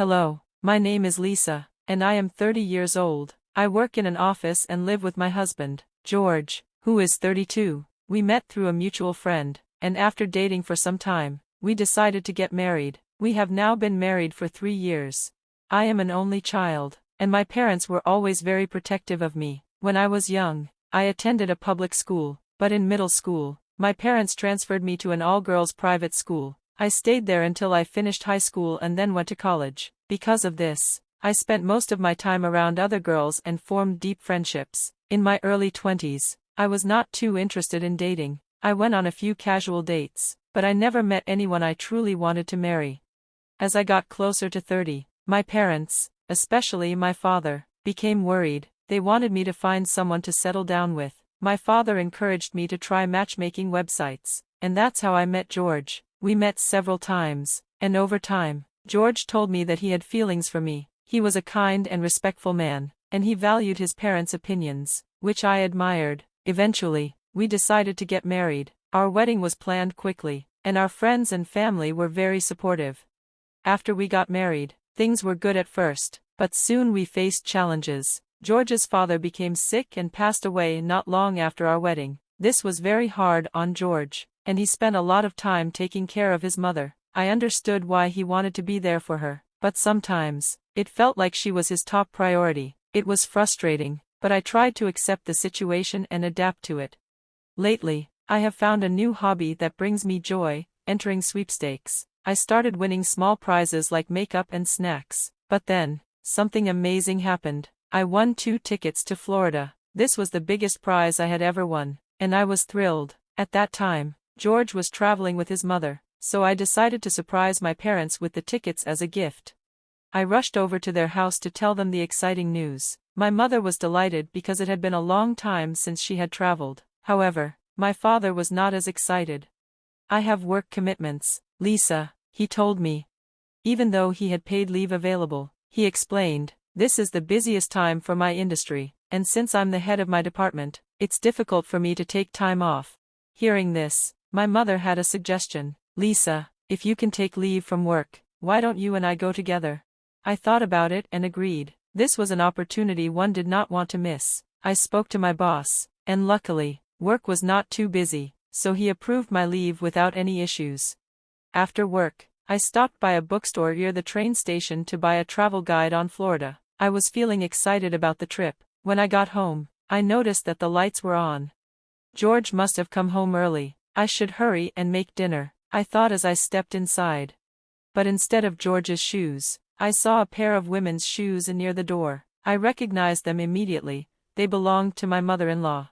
Hello, my name is Lisa, and I am 30 years old. I work in an office and live with my husband, George, who is 32. We met through a mutual friend, and after dating for some time, we decided to get married. We have now been married for 3 years. I am an only child, and my parents were always very protective of me. When I was young, I attended a public school, but in middle school, my parents transferred me to an all-girls private school. I stayed there until I finished high school and then went to college. Because of this, I spent most of my time around other girls and formed deep friendships. In my early 20s, I was not too interested in dating. I went on a few casual dates, but I never met anyone I truly wanted to marry. As I got closer to 30, my parents, especially my father, became worried. They wanted me to find someone to settle down with. My father encouraged me to try matchmaking websites, and that's how I met George. We met several times, and over time, George told me that he had feelings for me. He was a kind and respectful man, and he valued his parents' opinions, which I admired. Eventually, we decided to get married. Our wedding was planned quickly, and our friends and family were very supportive. After we got married, things were good at first, but soon we faced challenges. George's father became sick and passed away not long after our wedding. This was very hard on George, and he spent a lot of time taking care of his mother. I understood why he wanted to be there for her, but sometimes, it felt like she was his top priority. It was frustrating, but I tried to accept the situation and adapt to it. Lately, I have found a new hobby that brings me joy, entering sweepstakes. I started winning small prizes like makeup and snacks, but then, something amazing happened. I won 2 tickets to Florida. This was the biggest prize I had ever won, and I was thrilled. At that time, George was traveling with his mother, so I decided to surprise my parents with the tickets as a gift. I rushed over to their house to tell them the exciting news. My mother was delighted because it had been a long time since she had traveled. However, my father was not as excited. I have work commitments, Lisa, he told me. Even though he had paid leave available, he explained, this is the busiest time for my industry, and since I'm the head of my department, it's difficult for me to take time off. Hearing this, my mother had a suggestion. Lisa, if you can take leave from work, why don't you and I go together? I thought about it and agreed. This was an opportunity one did not want to miss. I spoke to my boss, and luckily, work was not too busy, so he approved my leave without any issues. After work, I stopped by a bookstore near the train station to buy a travel guide on Florida. I was feeling excited about the trip. When I got home, I noticed that the lights were on. George must have come home early. I should hurry and make dinner, I thought as I stepped inside. But instead of George's shoes, I saw a pair of women's shoes near the door. I recognized them immediately. They belonged to my mother-in-law.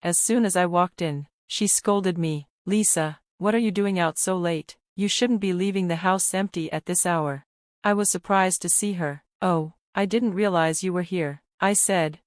As soon as I walked in, she scolded me. Lisa, what are you doing out so late? You shouldn't be leaving the house empty at this hour. I was surprised to see her. Oh, I didn't realize you were here, I said.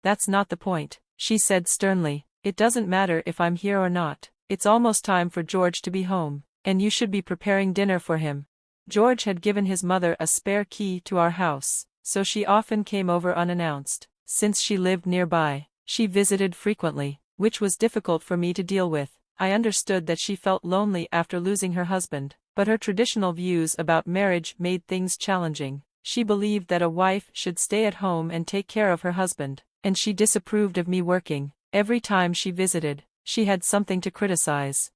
That's not the point, she said sternly. It doesn't matter if I'm here or not. It's almost time for George to be home, and you should be preparing dinner for him. George had given his mother a spare key to our house, so she often came over unannounced. Since she lived nearby, she visited frequently, which was difficult for me to deal with. I understood that she felt lonely after losing her husband, but her traditional views about marriage made things challenging. She believed that a wife should stay at home and take care of her husband, and she disapproved of me working. Every time she visited, she had something to criticize.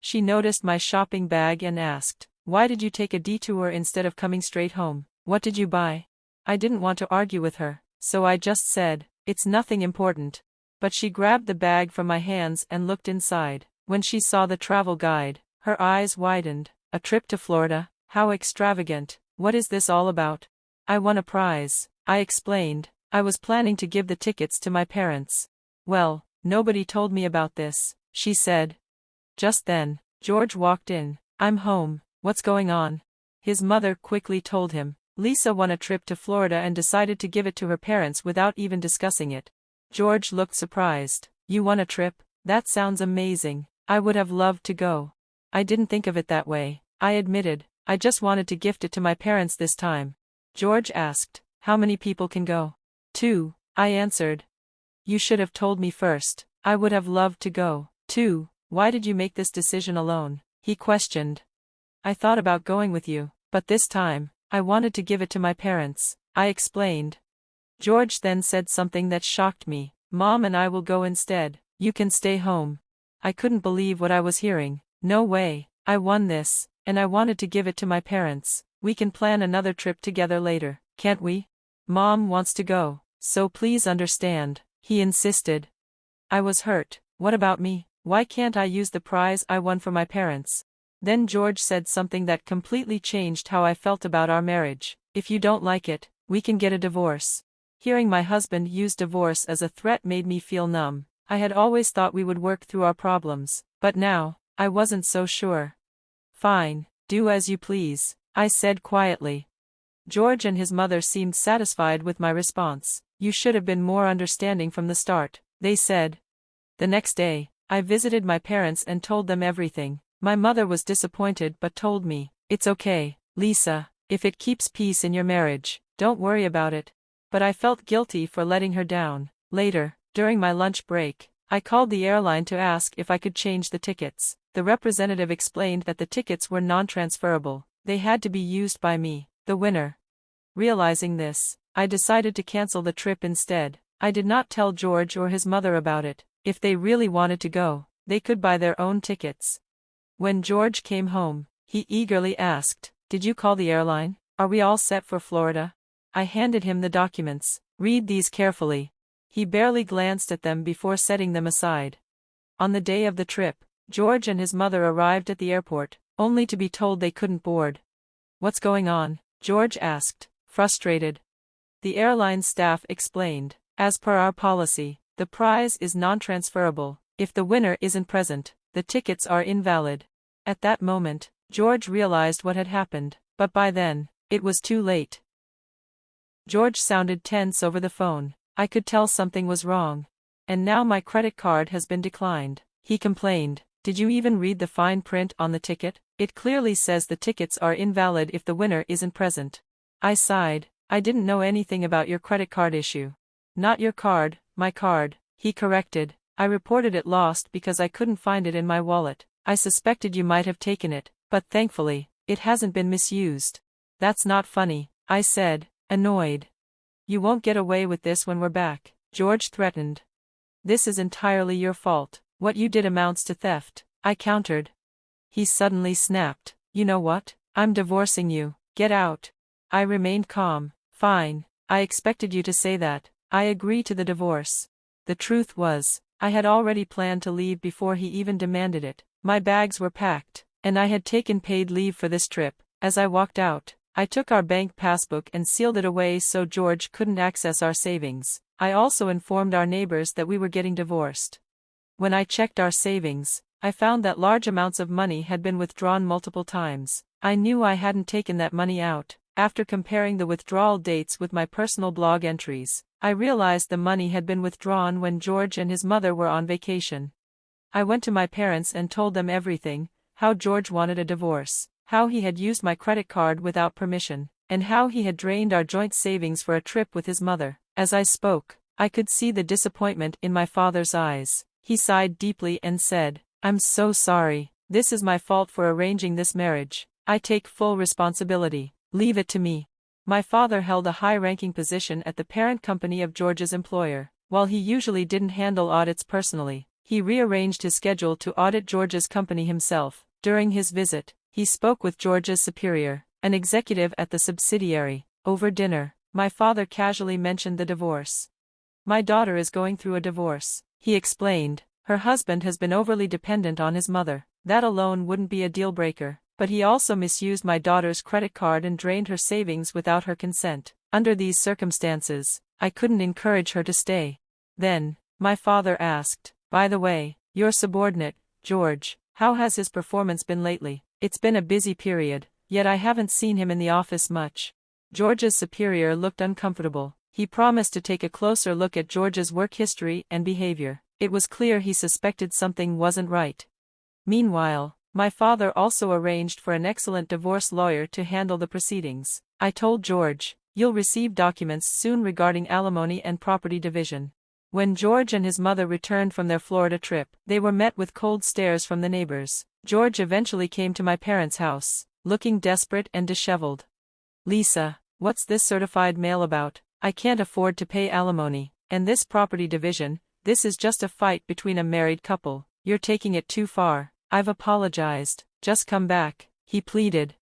She noticed my shopping bag and asked, "Why did you take a detour instead of coming straight home? What did you buy?" I didn't want to argue with her, so I just said, "It's nothing important." But she grabbed the bag from my hands and looked inside. When she saw the travel guide, her eyes widened. A trip to Florida? How extravagant. What is this all about? I won a prize, I explained. I was planning to give the tickets to my parents. Well, nobody told me about this, she said. Just then, George walked in. I'm home, what's going on? His mother quickly told him. Lisa won a trip to Florida and decided to give it to her parents without even discussing it. George looked surprised. You won a trip? That sounds amazing. I would have loved to go. I didn't think of it that way, I admitted. I just wanted to gift it to my parents this time. George asked, how many people can go? 2, I answered. You should have told me first. I would have loved to go. 2, why did you make this decision alone? He questioned. I thought about going with you, but this time, I wanted to give it to my parents, I explained. George then said something that shocked me. Mom and I will go instead. You can stay home. I couldn't believe what I was hearing. No way, I won this, and I wanted to give it to my parents. We can plan another trip together later, can't we? Mom wants to go, so please understand, he insisted. I was hurt. What about me? Why can't I use the prize I won for my parents? Then George said something that completely changed how I felt about our marriage. If you don't like it, we can get a divorce. Hearing my husband use divorce as a threat made me feel numb. I had always thought we would work through our problems, but now, I wasn't so sure. Fine, do as you please, I said quietly. George and his mother seemed satisfied with my response. You should have been more understanding from the start, they said. The next day, I visited my parents and told them everything. My mother was disappointed but told me, it's okay, Lisa, if it keeps peace in your marriage, don't worry about it. But I felt guilty for letting her down. Later, during my lunch break, I called the airline to ask if I could change the tickets. The representative explained that the tickets were non-transferable. They had to be used by me, the winner. Realizing this, I decided to cancel the trip instead. I did not tell George or his mother about it. If they really wanted to go, they could buy their own tickets. When George came home, he eagerly asked, "Did you call the airline? Are we all set for Florida?" I handed him the documents. Read these carefully. He barely glanced at them before setting them aside. On the day of the trip, George and his mother arrived at the airport, only to be told they couldn't board. What's going on? George asked, frustrated. The airline staff explained, as per our policy, the prize is non-transferable. If the winner isn't present, the tickets are invalid. At that moment, George realized what had happened, but by then, it was too late. George sounded tense over the phone. I could tell something was wrong. And now my credit card has been declined, he complained. Did you even read the fine print on the ticket? It clearly says the tickets are invalid if the winner isn't present. I sighed. I didn't know anything about your credit card issue. Not your card, my card, he corrected. I reported it lost because I couldn't find it in my wallet. I suspected you might have taken it, but thankfully, it hasn't been misused. That's not funny, I said, annoyed. You won't get away with this when we're back, George threatened. This is entirely your fault. What you did amounts to theft, I countered. He suddenly snapped. You know what? I'm divorcing you. Get out. I remained calm. Fine. I expected you to say that. I agree to the divorce. The truth was, I had already planned to leave before he even demanded it. My bags were packed, and I had taken paid leave for this trip. As I walked out, I took our bank passbook and sealed it away so George couldn't access our savings. I also informed our neighbors that we were getting divorced. When I checked our savings, I found that large amounts of money had been withdrawn multiple times. I knew I hadn't taken that money out. After comparing the withdrawal dates with my personal blog entries, I realized the money had been withdrawn when George and his mother were on vacation. I went to my parents and told them everything, how George wanted a divorce, how he had used my credit card without permission, and how he had drained our joint savings for a trip with his mother. As I spoke, I could see the disappointment in my father's eyes. He sighed deeply and said, "I'm so sorry. This is my fault for arranging this marriage. I take full responsibility. Leave it to me." My father held a high-ranking position at the parent company of George's employer. While he usually didn't handle audits personally, he rearranged his schedule to audit George's company himself. During his visit, he spoke with George's superior, an executive at the subsidiary. Over dinner, my father casually mentioned the divorce. "My daughter is going through a divorce," he explained. "Her husband has been overly dependent on his mother. That alone wouldn't be a deal-breaker. But he also misused my daughter's credit card and drained her savings without her consent. Under these circumstances, I couldn't encourage her to stay." Then, my father asked, "By the way, your subordinate, George, how has his performance been lately? It's been a busy period, yet I haven't seen him in the office much." George's superior looked uncomfortable. He promised to take a closer look at George's work history and behavior. It was clear he suspected something wasn't right. Meanwhile, my father also arranged for an excellent divorce lawyer to handle the proceedings. I told George, "You'll receive documents soon regarding alimony and property division." When George and his mother returned from their Florida trip, they were met with cold stares from the neighbors. George eventually came to my parents' house, looking desperate and disheveled. Lisa, what's this certified mail about? I can't afford to pay alimony, and this property division, this is just a fight between a married couple. You're taking it too far. I've apologized, just come back, he pleaded.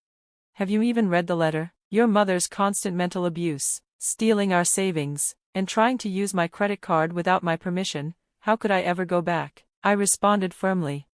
Have you even read the letter? Your mother's constant mental abuse, stealing our savings, and trying to use my credit card without my permission. How could I ever go back? I responded firmly.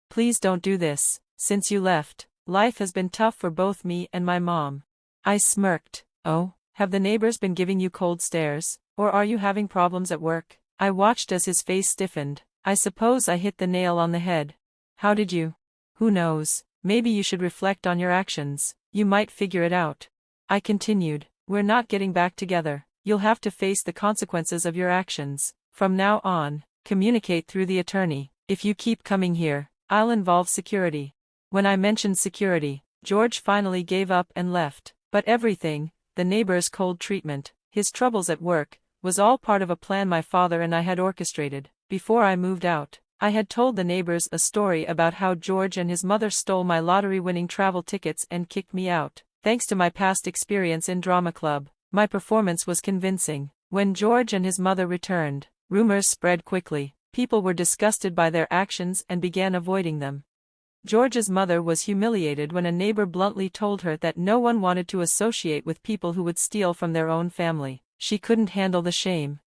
Please don't do this. Since you left, life has been tough for both me and my mom. I smirked. Oh, have the neighbors been giving you cold stares, or are you having problems at work? I watched as his face stiffened. I suppose I hit the nail on the head. How did you? Who knows, maybe you should reflect on your actions. You might figure it out. I continued. We're not getting back together. You'll have to face the consequences of your actions. From now on, communicate through the attorney. If you keep coming here, I'll involve security. When I mentioned security, George finally gave up and left. But everything, the neighbor's cold treatment, his troubles at work, was all part of a plan my father and I had orchestrated. Before I moved out, I had told the neighbors a story about how George and his mother stole my lottery-winning travel tickets and kicked me out. Thanks to my past experience in drama club, my performance was convincing. When George and his mother returned, rumors spread quickly. People were disgusted by their actions and began avoiding them. George's mother was humiliated when a neighbor bluntly told her that no one wanted to associate with people who would steal from their own family. She couldn't handle the shame.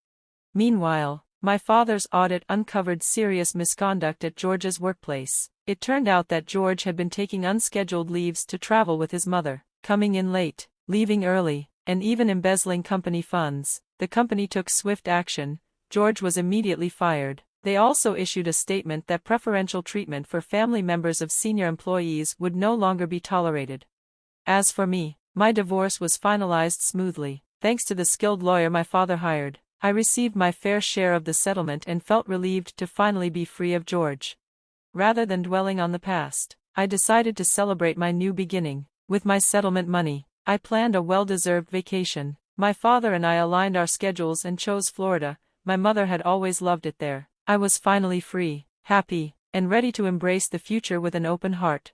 Meanwhile, my father's audit uncovered serious misconduct at George's workplace. It turned out that George had been taking unscheduled leaves to travel with his mother, coming in late, leaving early, and even embezzling company funds. The company took swift action. George was immediately fired. They also issued a statement that preferential treatment for family members of senior employees would no longer be tolerated. As for me, my divorce was finalized smoothly. Thanks to the skilled lawyer my father hired, I received my fair share of the settlement and felt relieved to finally be free of George. Rather than dwelling on the past, I decided to celebrate my new beginning. With my settlement money, I planned a well-deserved vacation. My father and I aligned our schedules and chose Florida. My mother had always loved it there. I was finally free, happy, and ready to embrace the future with an open heart.